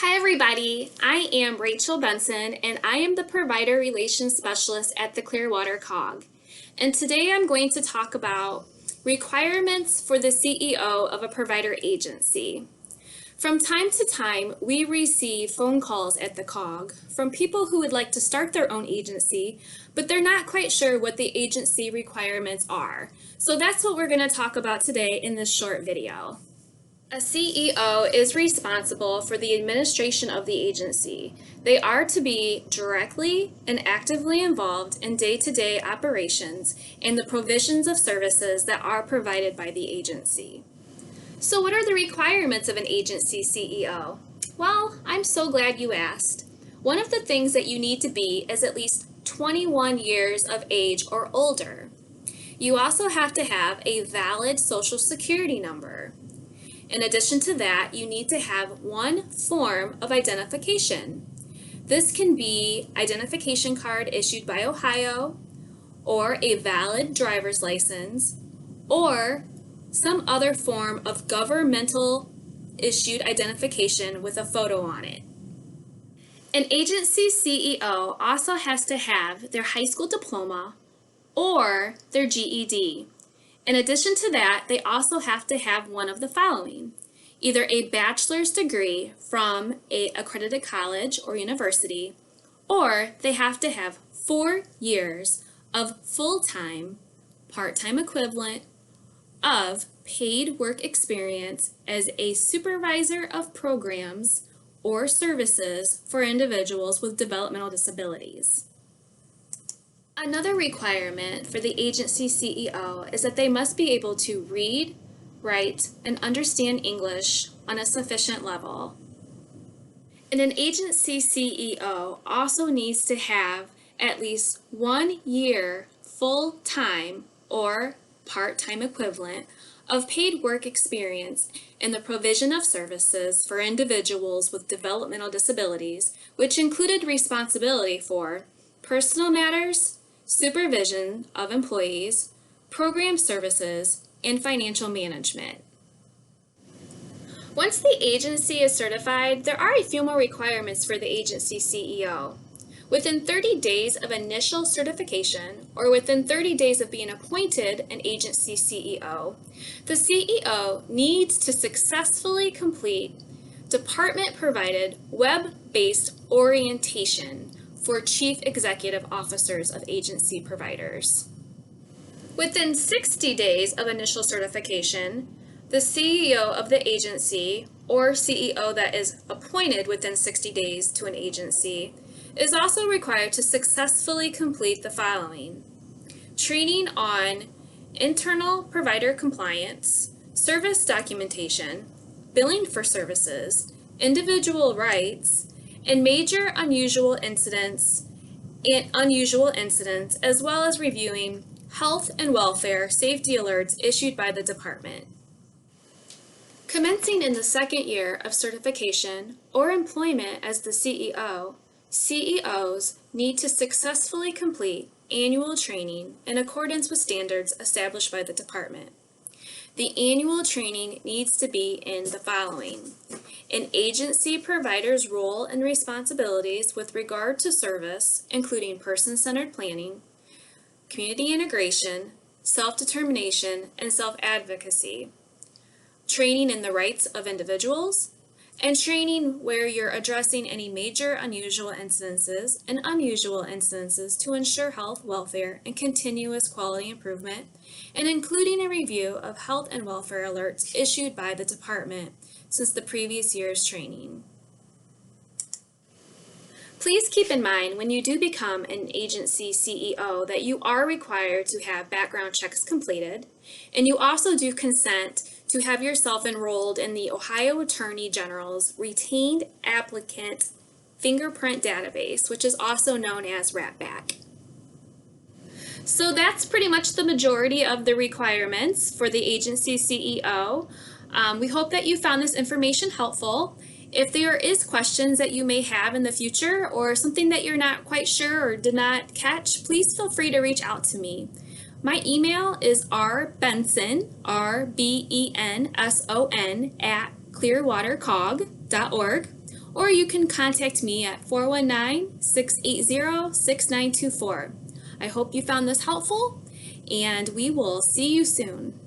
Hi everybody, I am Rachael Benson and I am the Provider Relations Specialist at the Clearwater COG. And today I'm going to talk about requirements for the CEO of a provider agency. From time to time, we receive phone calls at the COG from people who would like to start their own agency, but they're not quite sure what the agency requirements are. So that's what we're going to talk about today in this short video. A CEO is responsible for the administration of the agency. They are to be directly and actively involved in day-to-day operations and the provisions of services that are provided by the agency. So what are the requirements of an agency CEO? Well, I'm so glad you asked. One of the things that you need to be is at least 21 years of age or older. You also have to have a valid Social Security number. In addition to that, you need to have one form of identification. This can be identification card issued by Ohio, or a valid driver's license, or some other form of governmental issued identification with a photo on it. An agency CEO also has to have their high school diploma or their GED. In addition to that, they also have to have one of the following: either a bachelor's degree from an accredited college or university, or they have to have 4 years of full-time, part-time equivalent of paid work experience as a supervisor of programs or services for individuals with developmental disabilities. Another requirement for the agency CEO is that they must be able to read, write, and understand English on a sufficient level. And an agency CEO also needs to have at least 1 year full-time or part-time equivalent of paid work experience in the provision of services for individuals with developmental disabilities, which included responsibility for personal matters, supervision of employees, program services, and financial management. Once the agency is certified, there are a few more requirements for the agency CEO. Within 30 days of initial certification, or within 30 days of being appointed an agency CEO, the CEO needs to successfully complete department-provided web-based orientation for chief executive officers of agency providers. Within 60 days of initial certification, the CEO of the agency, or CEO that is appointed within 60 days to an agency, is also required to successfully complete the following: training on internal provider compliance, service documentation, billing for services, individual rights, and major unusual incidents, as well as reviewing health and welfare safety alerts issued by the department. Commencing in the second year of certification or employment as the CEO, CEOs need to successfully complete annual training in accordance with standards established by the department. The annual training needs to be in the following: an agency provider's role and responsibilities with regard to service, including person-centered planning, community integration, self-determination, and self-advocacy, training in the rights of individuals, and training where you're addressing any major unusual incidences and unusual incidences to ensure health, welfare, and continuous quality improvement, and including a review of health and welfare alerts issued by the department since the previous year's training. Please keep in mind when you do become an agency CEO that you are required to have background checks completed, and you also do consent to have yourself enrolled in the Ohio Attorney General's Retained Applicant Fingerprint Database, which is also known as RATBAC. So that's pretty much the majority of the requirements for the agency CEO. We hope that you found this information helpful. If there is questions that you may have in the future or something that you're not quite sure or did not catch, please feel free to reach out to me. My email is rbenson, RBENSON, @clearwatercog.org, or you can contact me at 419-680-6924. I hope you found this helpful, and we will see you soon.